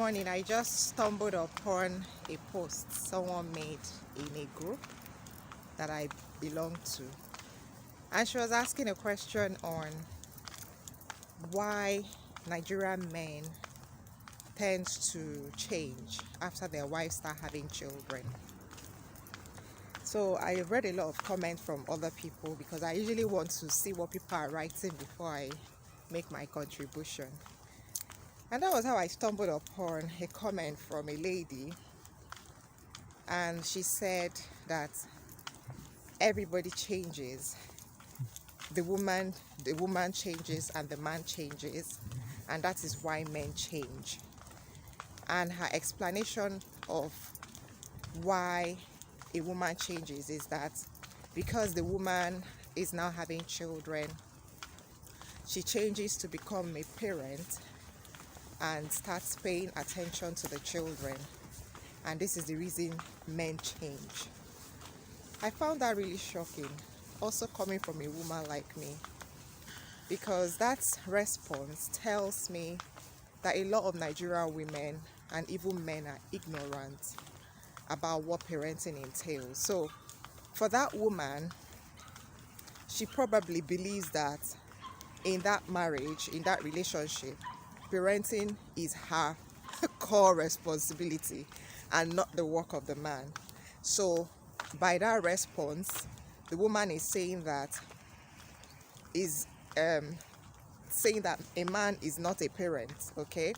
morning I just stumbled upon a post someone made in a group that I belong to, and she was asking a question on why Nigerian men tend to change after their wives start having children. So I read a lot of comments from other people because I usually want to see what people are writing before I make my contribution. And that was how I stumbled upon a comment from a lady, and she said that everybody changes. The woman changes and the man changes, and that is why men change. And her explanation of why a woman changes is that because the woman is now having children, she changes to become a parent and starts paying attention to the children, and this is the reason men change. I found that really shocking, also coming from a woman like me, because that response tells me that a lot of Nigerian women and even men are ignorant about what parenting entails. So for that woman, she probably believes that in that marriage, in that relationship, parenting is her core responsibility and not the work of the man. So by that response, the woman is saying that is saying that a man is not a parent. Okay,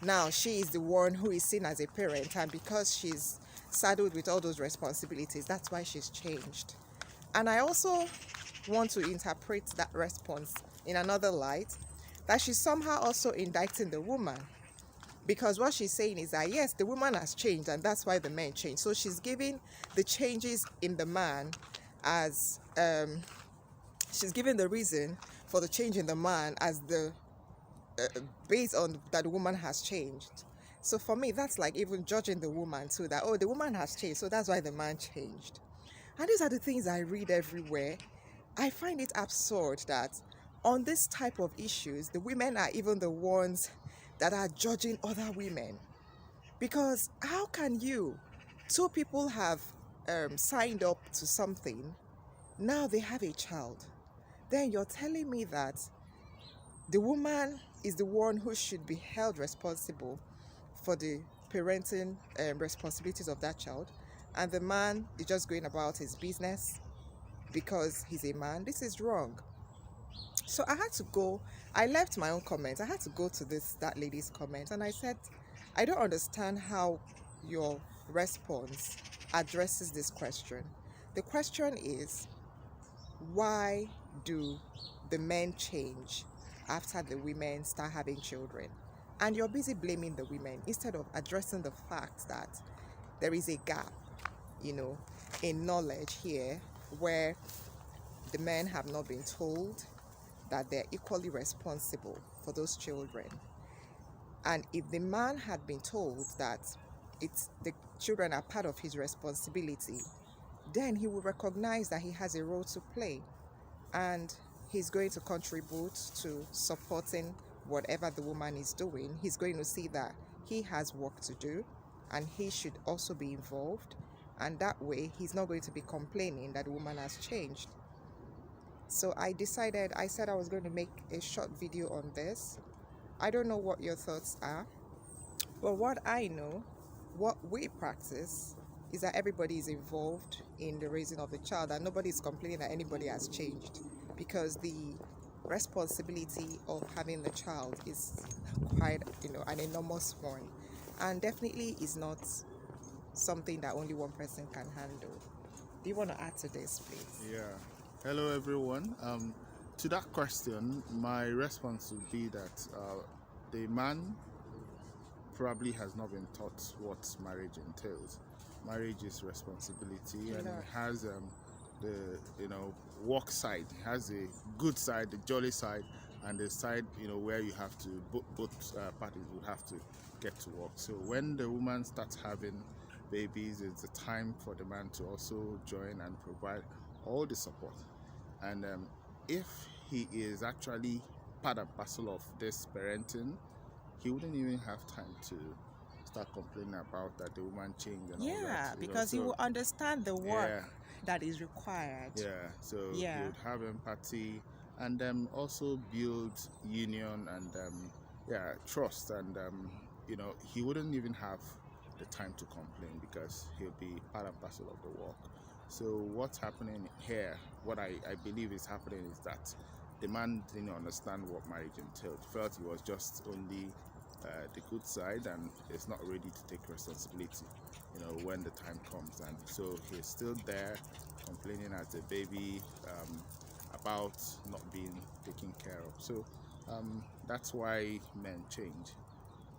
now she is the one who is seen as a parent, and because she's saddled with all those responsibilities, that's why she's changed. And I also want to interpret that response in another light, that she's somehow also indicting the woman, because what she's saying is that yes, the woman has changed and that's why the men changed. So she's giving the changes in the man as she's giving the reason for the change in the man as the based on that the woman has changed. So for me, that's like even judging the woman too, that oh, the woman has changed, so that's why the man changed. And these are the things I read everywhere. I find it absurd that on this type of issues, the women are even the ones that are judging other women. Because how can two people have signed up to something, now they have a child, then you're telling me that the woman is the one who should be held responsible for the parenting responsibilities of that child, and the man is just going about his business because he's a man? This is wrong. So I left my own comment. I had to go to that lady's comment, and I said, I don't understand how your response addresses this question. The question is, why do the men change after the women start having children? And you're busy blaming the women instead of addressing the fact that there is a gap, in knowledge here, where the men have not been told that they're equally responsible for those children. And if the man had been told that the children are part of his responsibility, then he will recognize that he has a role to play, and he's going to contribute to supporting whatever the woman is doing. He's going to see that he has work to do and he should also be involved, and that way he's not going to be complaining that the woman has changed. So I said I was going to make a short video on this. I don't know what your thoughts are, but what I know, what we practice, is that everybody is involved in the raising of the child, and nobody is complaining that anybody has changed, because the responsibility of having the child is quite, an enormous one, and definitely is not something that only one person can handle. Do you want to add to this, please? Yeah. Hello, everyone. To that question, my response would be that the man probably has not been taught what marriage entails. Marriage is responsibility, and it has the work side. It has the good side, the jolly side, and the side where you have to both parties would have to get to work. So when the woman starts having babies, it's the time for the man to also join and provide all the support. And if he is actually part and parcel of this parenting, he wouldn't even have time to start complaining about that the woman changed and all Yeah, that. because he so, will understand the work yeah, that is required. yeah. So Yeah. he would have empathy and also build union and yeah, trust, and he wouldn't even have the time to complain because he'll be part and parcel of the work. So what's happening here, what I believe is happening, is that the man didn't understand what marriage entailed, felt he was just only the good side and is not ready to take responsibility, when the time comes. And so he's still there complaining as a baby about not being taken care of. So that's why men change.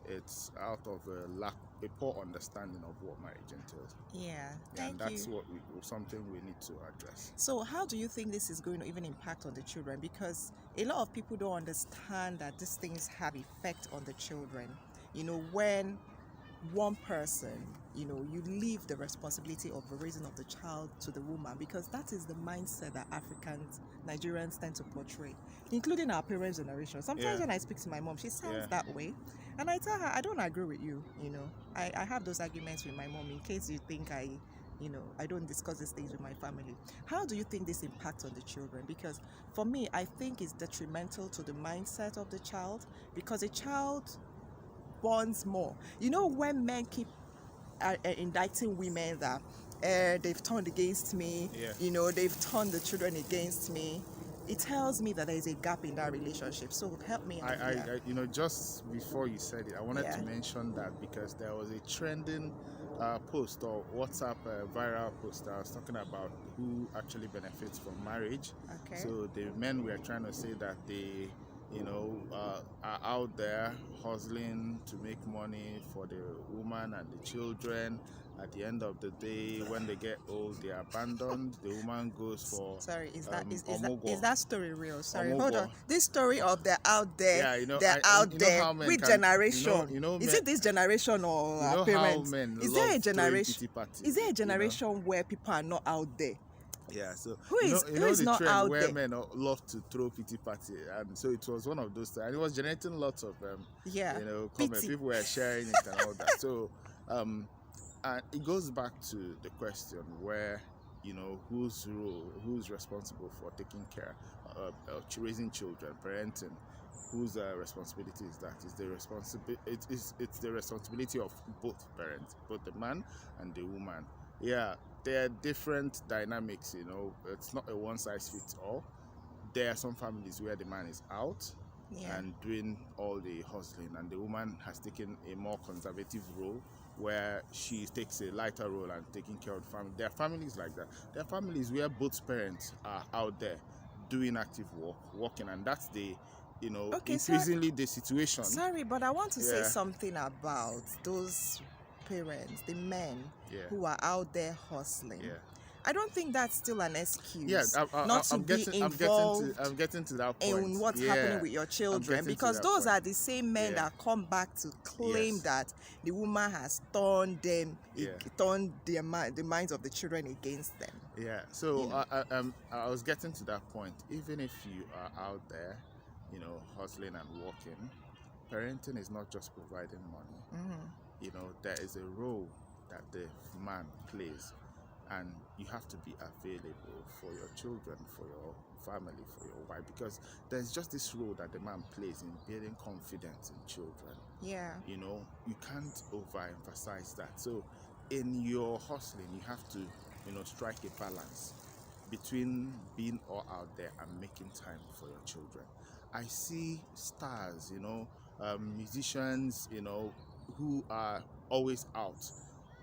It's out of a poor understanding of what marriage entails. Yeah, And thank that's you. something we need to address. So how do you think this is going to even impact on the children? Because a lot of people don't understand that these things have effect on the children. When one person, you leave the responsibility of the raising of the child to the woman, because that is the mindset that Africans, Nigerians tend to portray, including our parents' generation. Sometimes Yeah. when I speak to my mom, she sounds Yeah. that way. And I tell her, I don't agree with you, I have those arguments with my mom in case you think I don't discuss these things with my family. How do you think this impacts on the children? Because for me, I think it's detrimental to the mindset of the child, because a child bonds more. When men keep indicting women that they've turned against me, Yeah. They've turned the children against me, it tells me that there is a gap in that relationship. So help me. Just before you said it, I wanted Yeah. to mention that because there was a trending post or WhatsApp viral post that was talking about who actually benefits from marriage. Okay. So the men were trying to say that they, are out there hustling to make money for the woman and the children. At the end of the day, when they get old, they are abandoned. The woman goes for Sorry, is that omugwo. is that story real? Sorry, Omugwo. hold on. This story of they're out there, Yeah, they're out you know there. how men Which can- generation? men- Is it this generation or You our know parents? how men Is love there a throwing generation? pity parties, Is there a generation where people are not out there? Yeah, so Who is the not trend out where there? men love to throw pity party, and so it was one of those things, and it was generating lots of Yeah, comments. pity. People were sharing it and all that. So and it goes back to the question where who's responsible for taking care of raising children, parenting. Whose responsibility is that? It's the responsibility of both parents, both the man and the woman. Yeah, there are different dynamics. It's not a one size fits all. There are some families where the man is out Yeah. and doing all the hustling, and the woman has taken a more conservative role where she takes a lighter role and taking care of the family. There are families like that. There are families where both parents are out there doing active work, working, and that's the increasingly the situation. Sorry, but I want to say Yeah. something about those parents, the men Yeah. who are out there hustling. Yeah. I don't think that's still an excuse Yeah, not to be involved I'm getting to that point. in what's Yeah, happening with your children, getting to because that those point. are the same men Yeah. that come back to claim Yes. that the woman has turned them, Yeah. turned the minds of the children against them. Yeah, so You know. I was getting to that point. Even if you are out there, hustling and working, parenting is not just providing money. There is a role that the man plays, and you have to be available for your children, for your family, for your wife, because there's just this role that the man plays in building confidence in children. Yeah. You can't overemphasize that. So in your hustling, you have to strike a balance between being all out there and making time for your children. I see stars, musicians, who are always out.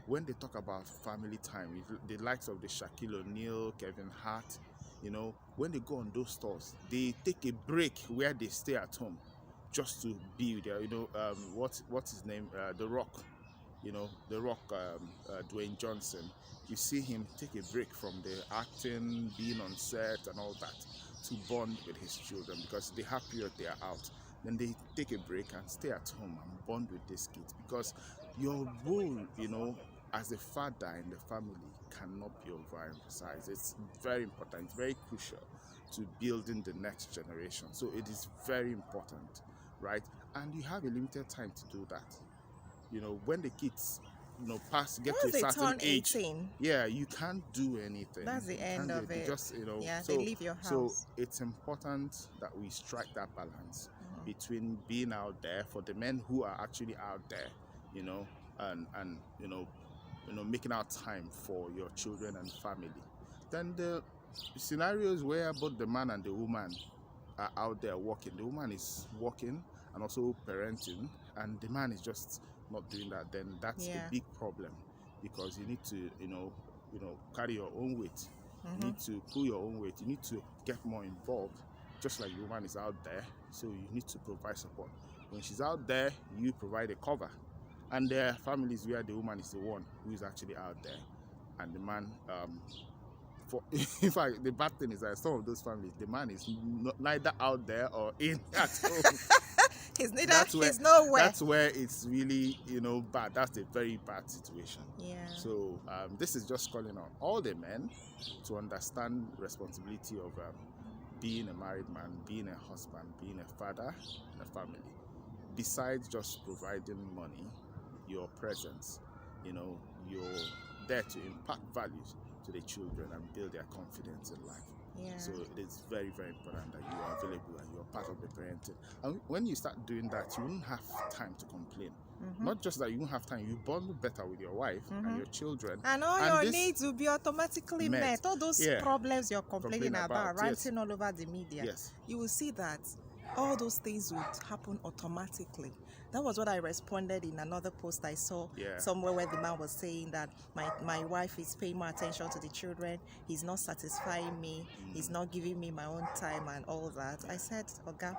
When they talk about family time, the likes of the Shaquille O'Neal, Kevin Hart, when they go on those tours, they take a break where they stay at home just to be with their, what's his name, The Rock, The Rock, Dwayne Johnson. You see him take a break from the acting, being on set and all that, to bond with his children, because the happy period they are out. Then they take a break and stay at home and bond with these kids, because your role, as a father in the family cannot be overemphasized. It's very important, very crucial to building the next generation. So it is very important, right? And you have a limited time to do that. when the kids get to Once a they certain turn age, 18, yeah, you can't do anything. that's the You end can't do of it. You it. just Yeah, so they leave your so house. it's important that we strike that balance between being out there for the men who are actually out there, and making out time for your children and family. Then the scenarios where both the man and the woman are out there working, the woman is working and also parenting, and the man is just not doing that, then that's Yeah. a big problem, because you need to carry your own weight. You need to pull your own weight. You need to get more involved, just like the woman is out there. So you need to provide support. When she's out there, you provide a cover. And there are families where the woman is the one who is actually out there, and the man in fact, the bad thing is that some of those families, the man is neither out there or in at home. He's neither. He's nowhere. That's where it's really bad. That's a very bad situation. Yeah. So this is just calling on all the men to understand responsibility of being a married man, being a husband, being a father in a family. Besides just providing money, your presence, you're there to impact values to the children and build their confidence in life. Yeah. So it is very, very important that you are available and you're part of the parenting. And when you start doing that, you won't have time to complain. Not just that you won't have time, you bond better with your wife and your children. And all your needs will be automatically met. All those problems you're complaining about, ranting all over the media, you will see that all those things would happen automatically. That was what I responded in another post I saw somewhere, where the man was saying that my wife is paying more attention to the children, he's not satisfying me, he's not giving me my own time and all that. I said, Oga,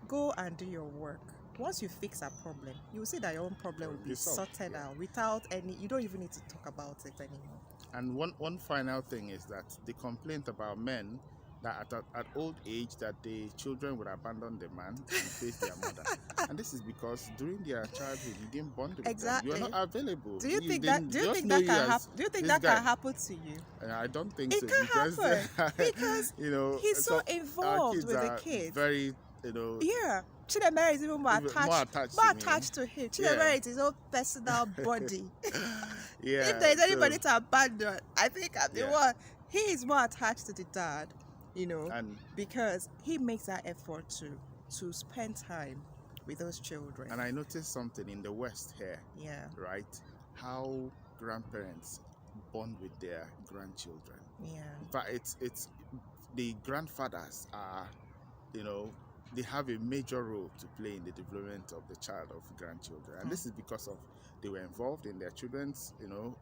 go and do your work. Once you fix a problem, you will see that your own problem will be sorted out without any, you don't even need to talk about it anymore. And one final thing is that the complaint about men that at old age that the children would abandon the man and face their mother, and this is because during their childhood you didn't bond with them. You're not available. Do you think that can happen to you? I don't think so. It can happen because he's so involved with the kids. Very, yeah. Chidemere is even more attached to him. Chidemere is his own personal body. If there is anybody to abandon, I think I'm the one. He is more attached to the dad, and because he makes that effort to spend time with those children. And I noticed something in the West here. Yeah. Right? How grandparents bond with their grandchildren. Yeah. But it's the grandfathers are, they have a major role to play in the development of the child of grandchildren. And this is because of they were involved in their children's,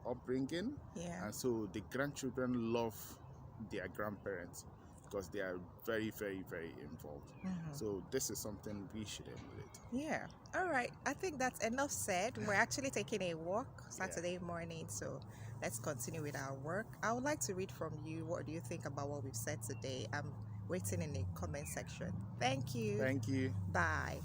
upbringing. Yeah. And so the grandchildren love their grandparents because they are very, very, very involved. So this is something we should emulate. Yeah. All right. I think that's enough said. We're actually taking a walk Saturday morning, so let's continue with our work. I would like to read from you. What do you think about what we've said today? I'm waiting in the comment section. Thank you. Thank you. Bye.